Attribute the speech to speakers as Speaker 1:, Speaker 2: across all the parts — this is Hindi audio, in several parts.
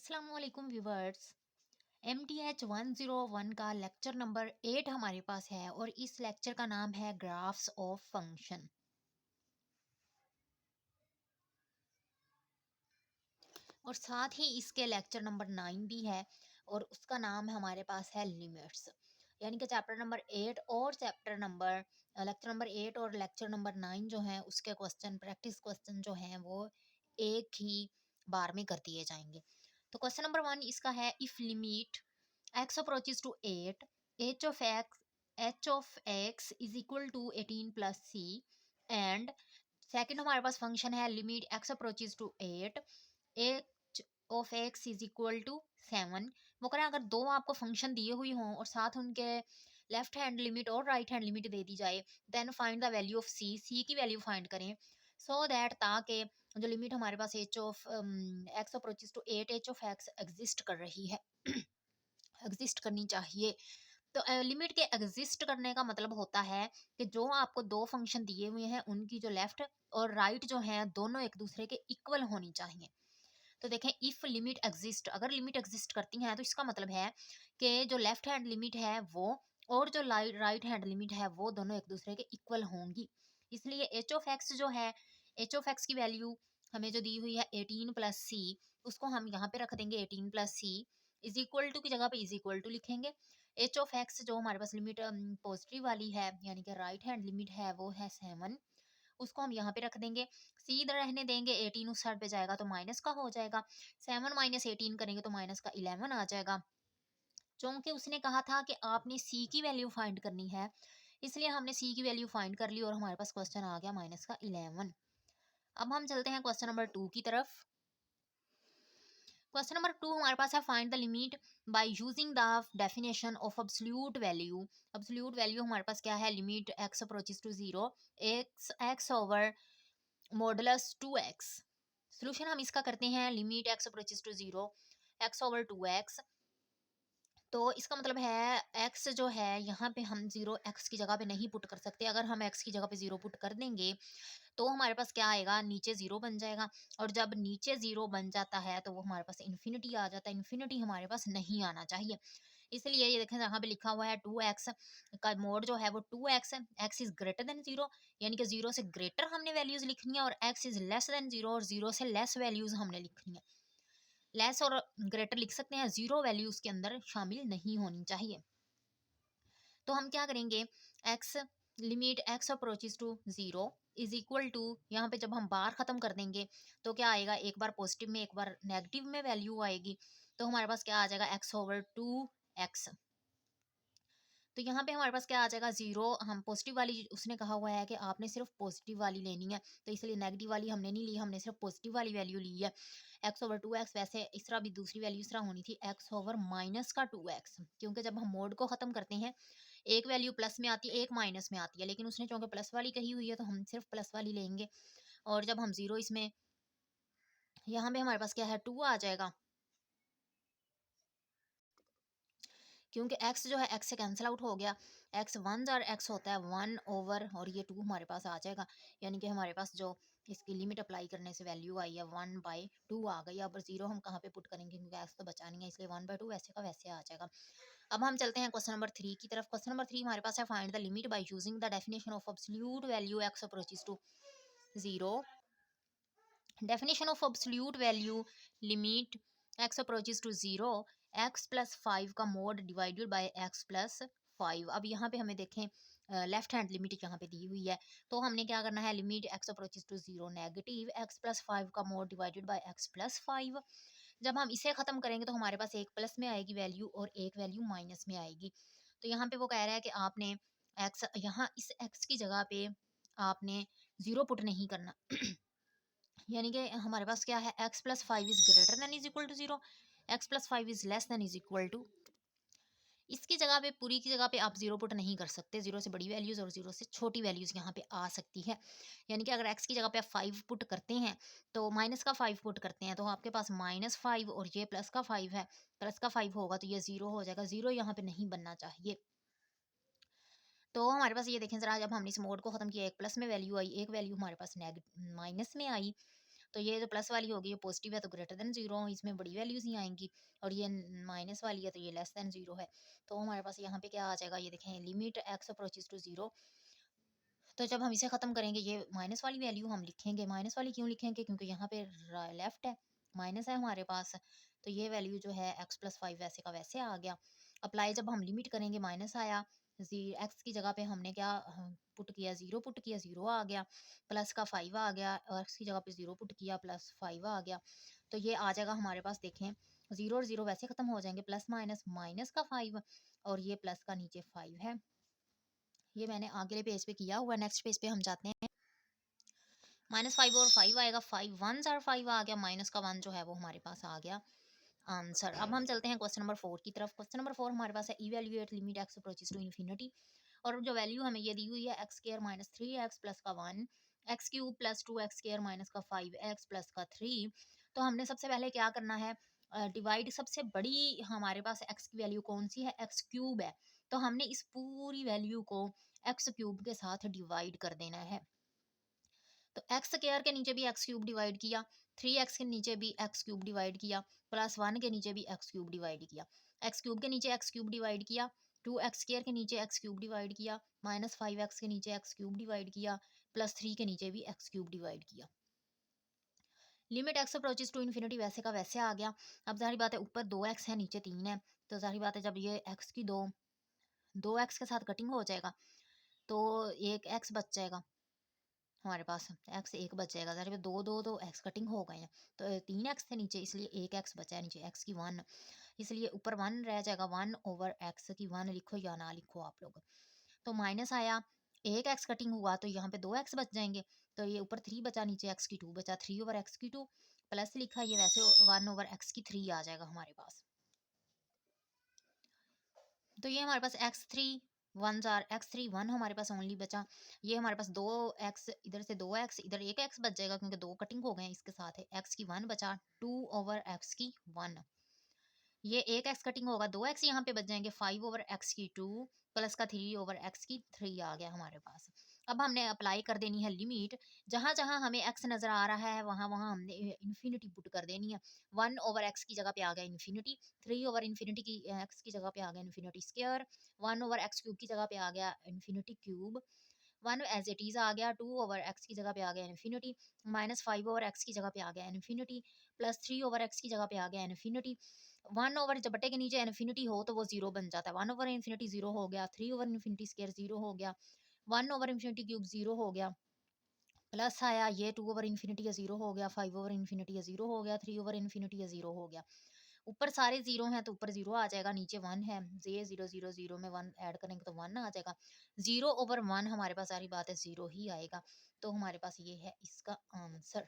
Speaker 1: अस्सलाम वालेकुम व्यूवर्स। MTH 101 का लेक्चर नंबर 8 हमारे पास है और इस लेक्चर का नाम है ग्राफ्स ऑफ फंक्शन। और साथ ही इसके लेक्चर नंबर 9 भी है और उसका नाम हमारे पास है लिमिट्स। यानी कि चैप्टर नंबर 8 और चैप्टर नंबर लेक्चर नंबर 8 और लेक्चर नंबर 9 जो है उसके क्वेश्चन प्रैक्टिस क्वेश्चन जो हैं वो एक ही बार में कर दिए जाएंगे। तो क्वेश्चन नंबर 1 इसका है, if limit x approaches to 8, h of x is equal to 18 plus c, and second हमारे पास फंक्शन है limit x approaches to 8, h of x is equal to 7। वो करें अगर दो आपको फंक्शन दिए हुए हों और साथ उनके लेफ्ट हैंड लिमिट और राइट हैंड लिमिट दे दी जाए, then find the value of c की वैल्यू फाइंड करें सो दैट ताकि जो लिमिट हमारे पास h of x approaches to 8 h of x exist कर रही है एग्जिस्ट करनी चाहिए। तो लिमिट के एग्जिस्ट करने का मतलब होता है कि जो आपको दो फंक्शन दिए हुए हैं उनकी जो लेफ्ट और राइट जो है दोनों एक दूसरे के इक्वल होनी चाहिए। तो देखें, इफ लिमिट एग्जिस्ट, अगर लिमिट एग्जिस्ट करती हैं तो इसका मतलब है कि जो लेफ्ट हैंड लिमिट है वो और जो राइट हैंड लिमिट है वो दोनों एक दूसरे के इक्वल होंगी। इसलिए एच ऑफ एक्स जो है, एच ऑफ एक्स की वैल्यू हमें जो दी हुई है 18 प्लस सी, उसको हम यहाँ पे रख देंगे 18 plus C is equal to की जगह पे इज इक्वल टू लिखेंगे। एच ऑफ एक्स जो हमारे पास लिमिट पॉजिटिव वाली है यानी कि राइट हैंड लिमिट है वो है 7, उसको हम यहाँ पे रख देंगे। सी इधर रहने देंगे, 18 उस साइड पे जाएगा तो माइनस का हो जाएगा, 7 माइनस 18 करेंगे तो माइनस का 11 आ जाएगा। चूंकि उसने कहा था कि आपने सी की वैल्यू फाइंड करनी है, इसलिए हमने सी की वैल्यू फाइंड कर ली और हमारे पास क्वेश्चन आ गया माइनस का 11। अब हम चलते हैं क्वेश्चन नंबर 2 की तरफ। क्वेश्चन नंबर 2 हमारे पास है, find the limit by using the definition of absolute value. Absolute value हमारे पास क्या है, limit x approaches to 0 x over modulus 2x। Solution हम इसका करते हैं, limit x approaches to 0 x over 2x। तो इसका मतलब है x जो है यहाँ पे हम 0 x की जगह पे नहीं पुट कर सकते। अगर हम x की जगह पे 0 पुट कर देंगे तो हमारे पास क्या आएगा, नीचे 0 बन जाएगा। और जब नीचे 0 बन जाता है तो वो हमारे पास इन्फिनिटी आ जाता है। इन्फिनिटी हमारे पास नहीं आना चाहिए। इसलिए ये देखें यहाँ पे लिखा हुआ है 2x का मोड जो है वो 2x है, x इज ग्रेटर देन 0, यानी कि 0 से ग्रेटर हमने वैल्यूज लिखनी है, और x इज लेस देन 0 और 0 से लेस वैल्यूज हमने लिखनी है। लेस और ग्रेटर लिख सकते हैं, 0 वैल्यू उसके अंदर शामिल नहीं होनी चाहिए। तो हम क्या करेंगे, x limit x approaches to 0 is equal to, यहाँ पे जब हम बार खत्म कर देंगे तो क्या आएगा, एक बार पॉजिटिव में एक बार नेगेटिव में वैल्यू आएगी। तो हमारे पास क्या आ जाएगा, x ओवर 2x। तो यहाँ पे हमारे पास क्या आ जाएगा, 0। हम पॉजिटिव वाली, उसने कहा हुआ है कि आपने सिर्फ पॉजिटिव वाली लेनी है, तो इसलिए नेगेटिव वाली हमने नहीं ली, हमने सिर्फ पॉजिटिव वाली वैल्यू ली है। x ओवर 2x, वैसे इस तरह भी दूसरी वैल्यू इस तरह होनी थी, x ओवर माइनस का 2x, क्योंकि जब हम मोड को ख़त्म करते हैं एक वैल्यू प्लस में आती है एक माइनस में आती है, लेकिन उसने चूंकि प्लस वाली कही हुई है तो हम सिर्फ प्लस वाली लेंगे। और जब हम 0 इसमें, यहाँ पे हमारे पास क्या है, 2 आ जाएगा, क्योंकि x जो है x से कैंसिल आउट हो गया। x 1 और x होता है 1 ओवर, और ये 2 हमारे पास आ जाएगा। यानी कि हमारे पास जो इसकी लिमिट अप्लाई करने से वैल्यू आई है 1/2 आ गई। अब 0 हम कहाँ पे पुट करेंगे, क्योंकि x तो बचा नहीं है, इसलिए 1/2 वैसे का वैसे आ जाएगा। अब हम चलते हैं क्वेश्चन नंबर 3 की तरफ। क्वेश्चन नंबर 3 हमारे पास है, find the limit by using the definition of absolute value x approaches to 0। Definition of absolute value, limit x approaches to 0, x plus 5 का mod divided by x plus 5। अब यहाँ पे हमें देखें लेफ्ट हैंड लिमिट यहाँ पे दी हुई है, तो हमने क्या करना है, limit x approaches to 0 negative x plus 5 का mod divided by x plus 5। जब हम इसे ख़त्म करेंगे तो हमारे पास एक प्लस में आएगी वैल्यू और एक वैल्यू माइनस में आएगी। तो यहाँ पे वो कह रहा है कि आपने x, यहाँ इस x की जगह पे आपने 0 पुट नहीं करना यानी कि हमारे पास क्या है, x plus 5 is greater than is equal to 0, x plus 5 is less than is equal to. इसकी जगह पे, पूरी की जगह पे आप 0 पुट नहीं कर सकते, 0 से बड़ी वैल्यूज़ और 0 से छोटी वैल्यूज़ यहाँ पे आ सकती है। यानी कि अगर x की जगह पे आप 5 पुट करते हैं तो माइनस का 5 पुट करते हैं तो आपके पास -5 और ये प्लस का 5 है, प्लस का 5 होगा तो ये 0 हो जाएगा, 0 यहाँ पे नहीं बनना चाहिए। तो हमारे पास ये देखें ज़रा, जब हमने इस मोड को ख़त्म किया एक प्लस में वैल्यू आई, एक वैल्यू हमारे पास माइनस में आई। तो ये जो प्लस वाली होगी ये पॉजिटिव है तो ग्रेटर देन जीरो, इसमें बड़ी वैल्यूज ही आएंगी, और ये माइनस वाली है तो ये लेस देन जीरो है। तो हमारे पास यहाँ पे क्या आ जाएगा, ये देखें limit x approaches to zero. तो जब हम इसे खत्म करेंगे ये माइनस वाली वैल्यू हम लिखेंगे, माइनस वाली क्यों लिखेंगे, क्योंकि यहाँ पे लेफ्ट है, माइनस है हमारे पास, तो ये वैल्यू जो है एक्स प्लस फाइव वैसे का वैसे आ गया। अप्लाई जब हम लिमिट करेंगे माइनस आया, एक्स की जगह पे हमने क्या पुट किया, जीरो पुट किया, जीरो आ गया, प्लस का फाइव आ गया, और एक्स की जगह पे जीरो पुट किया प्लस फाइव आ गया। तो ये आ जाएगा हमारे पास, देखें जीरो और जीरो वैसे खत्म हो जाएंगे, प्लस माइनस माइनस का फाइव, और ये प्लस का नीचे फाइव है। ये मैंने अगले पेज पे किया हुआ, नेक्स्ट पेज पे हम जाते हैं। माइनस फाइव और फाइव आएगा, फाइव वन जार फाइव आ गया, माइनस का वन जो है वो हमारे पास आ गया आंसर। अब हम चलते हैं क्वेश्चन नंबर 4 की तरफ। क्वेश्चन नंबर 4 हमारे पास है evaluate limit x approaches to infinity, और जो वैल्यू हमें ये दी हुई है x square minus three x plus का one, x cube plus two x square minus का फाइव एक्स प्लस का थ्री। तो हमने सबसे पहले क्या करना है, डिवाइड, सबसे बड़ी हमारे पास एक्स की वैल्यू कौन सी है, एक्स क्यूब है, तो हमने इस पूरी वैल्यू को एक्स क्यूब के साथ डिवाइड कर देना है। तो एक्स स्क्वायर के नीचे भी एक्स क्यूब डिवाइड किया, थ्री एक्स के नीचे भी एक्स क्यूब डिवाइड किया, प्लस वन के नीचे भी एक्स क्यूब डिवाइड किया, एक्स क्यूब के नीचे एक्स क्यूब डिवाइड किया, टू एक्स स्क्वायर के नीचे एक्स क्यूब डिवाइड किया, माइनस फाइव एक्स के नीचे एक्स क्यूब डिवाइड किया, प्लस थ्री के नीचे भी एक्स क्यूब डिवाइड किया। Limit x approaches to infinity वैसे का वैसे आ गया। अब जाहिर बात है ऊपर दो एक्स है नीचे तीन है, तो जाहिर बात है जब ये एक्स की दो दो एक्स के साथ कटिंग हो जाएगा तो एक एक्स बच जाएगा हमारे पास, एक्स एक बच जाएगा, जरा दो दो तो एक्स कटिंग हो गए हैं, तो तीन एक्स थे नीचे इसलिए एक एक्स बचा है नीचे, एक्स की वन, इसलिए ऊपर वन रह जाएगा, वन ओवर एक्स की वन लिखो या ना लिखो आप लोग। तो माइनस आया, एक एक्स कटिंग हुआ तो यहाँ पे दो एक्स बच जाएंगे, तो ये ऊपर थ्री बचा, नीचे एक्स की टू बचा, थ्री ओवर एक्स की टू, प्लस लिखा, ये वैसे वन ओवर एक्स की थ्री आ जाएगा हमारे पास। तो ये हमारे पास एक्स थ्री वन जार एक्स थ्री वन हमारे पास ओनली बचा, ये हमारे पास दो एक्स, इधर से दो एक्स, इधर एक एक्स बच जाएगा क्योंकि दो कटिंग हो गए हैं इसके साथ है, एक्स की वन बचा, टू ओवर एक्स की वन, ये एक एक्स कटिंग होगा, दो एक्स यहाँ पे बच जाएंगे, फाइव ओवर एक्स की टू, प्लस का थ्री ओवर एक्स की थ्री आ गया हमारे पास। अब हमने अप्लाई कर देनी है लिमिट, जहां जहां हमें एक्स नजर आ रहा है वहां वहां हमने इन्फिनिटी पुट कर देनी है। वन ओवर एक्स की जगह पे आ गया इन्फिनिटी, थ्री ओवर इन्फिनिटी की एक्स की जगह पे आ गया infinity square, one over x cube की जगह पे आ गया infinity cube, one as it is आ गया, टू ओवर एक्स की जगह पे आ गया infinity, minus five over x की जगह पे आ गया infinity, plus three over x की जगह पे आ गया इन्फिनिटी। वन ओवर जब बटे के नीचे इन्फिनिटी हो तो वो जीरो बन जाता है, वन ओवर इन्फिनिटी जीरो हो गया, three over infinity square zero हो गया, one over infinity cube zero हो गया, प्लस आया ये टू ओवर इन्फिनिटी का जीरो हो गया, फाइव ओवर इन्फिनिटी का जीरो हो गया, थ्री ओवर इन्फिनिटी का जीरो हो गया। ऊपर सारे जीरो हैं तो ऊपर जीरो आ जाएगा, नीचे वन है, ये जीरो जीरो जीरो में वन ऐड करेंगे तो वन आ जाएगा, जीरो ओवर वन हमारे पास सारी बात है जीरो ही आएगा, तो हमारे पास ये है इसका आंसर।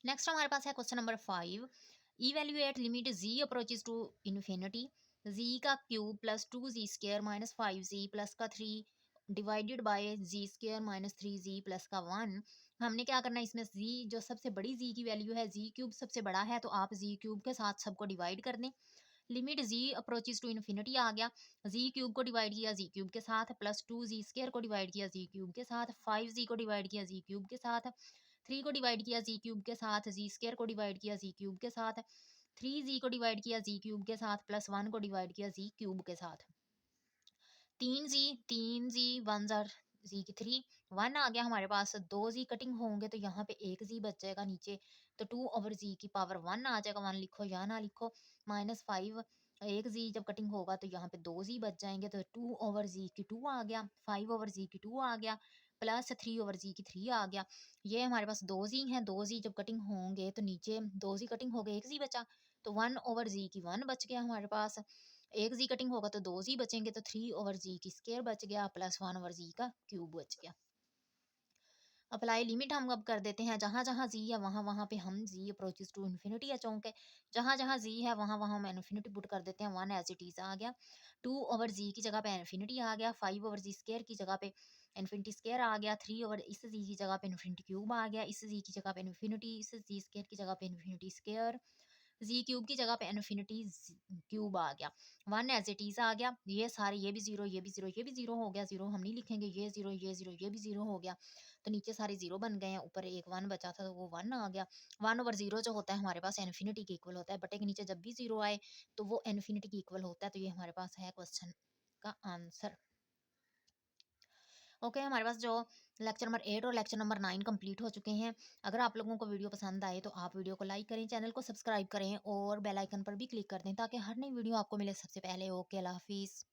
Speaker 1: नेक्स्ट हमारे पास है question number 5, evaluate limit z approaches to infinity, z का cube plus two z square minus five z plus का three divided by z square minus three z plus का वन। हमने क्या करना है इसमें, z जो सबसे बड़ी z की वैल्यू है, z क्यूब सबसे बड़ा है तो आप z क्यूब के साथ सबको डिवाइड कर दें। Limit z approaches to infinity आ गया, z क्यूब को डिवाइड किया z क्यूब के साथ, प्लस टू जी स्क्र को डिवाइड किया z क्यूब के साथ, फाइव जी को डिवाइड किया z क्यूब के साथ, थ्री को डिवाइड किया जी क्यूब के साथ, जी स्क्र को डिवाइड किया जी क्यूब के साथ, थ्री जी को डिवाइड किया जी क्यूब के साथ, प्लस वन को डिवाइड किया जी क्यूब के साथ, तीन जी वन जार जी की थ्री, वन आ गया हमारे पास, दो जी कटिंग होंगे तो यहाँ पे एक जी बच जाएगा नीचे, तो टू ओवर जी की पावर वन आ जाएगा, वन लिखो या ना लिखो, माइनस फाइव, एक जी जब कटिंग होगा तो यहाँ पे दो जी बच जाएंगे, तो टू ओवर जी की टू आ गया, फाइव ओवर जी की टू आ गया, प्लस थ्री ओवर जी की थ्री आ गया। ये हमारे पास दो जी हैं, दो जी जब कटिंग होंगे तो नीचे दो जी कटिंग हो गए, एक जी बचा, तो वन ओवर जी की वन बच गया हमारे पास, एक जी कटिंग होगा तो दो जी बचेंगे, तो थ्री ओवर जी की स्क्वायर बच गया, प्लस वन ओवर जी का क्यूब बच गया। अप्लाई लिमिट हम अब कर देते हैं, जहां जहां जी है वहां वहां पे हम जी अप्रोचेस टू इन्फिनिटी या चौंक है, जहां जहां जी है वहां वहां हम इन्फिनिटी पुट कर देते हैं, वन एज इट इज आ गया, टू ओवर जी की जगह पे इन्फिनिटी आ गया, फाइव ओवर जी स्क्वायर की जगह पे इन्फिनिटी स्क्वायर आ गया, थ्री ओवर इस जी की जगह पे इन्फिनिटी क्यूब आ गया, इस जी की जगह पे इन्फिनिटी, इस जी स्क्वायर की जगह पे इन्फिनिटी स्क्वायर, जी क्यूब की जगह पे इन्फिनिटी क्यूब आ गया, 1 एज इट इज़ आ गया, ये सारे ये भी ज़ीरो, ये भी ज़ीरो, ये भी ज़ीरो हो गया, ज़ीरो हम नहीं लिखेंगे, ये ज़ीरो, ये ज़ीरो, ये भी ज़ीरो हो गया। तो नीचे सारे ज़ीरो बन गए हैं, ऊपर एक 1 बचा था तो वो 1 आ गया। 1/0 जो होता है हमारे पास इन्फिनिटी के इक्वल होता है, बटे के नीचे जब भी ज़ीरो आए तो वो इन्फिनिटी के इक्वल होता है, तो ये हमारे पास है क्वेश्चन का आंसर। ओके, हमारे पास जो लेक्चर नंबर 8 और लेक्चर नंबर 9 कंप्लीट हो चुके हैं। अगर आप लोगों को वीडियो पसंद आए तो आप वीडियो को लाइक करें, चैनल को सब्सक्राइब करें और बेल आइकन पर भी क्लिक कर दें ताकि हर नई वीडियो आपको मिले सबसे पहले। ओके, अल्लाह हाफिज़।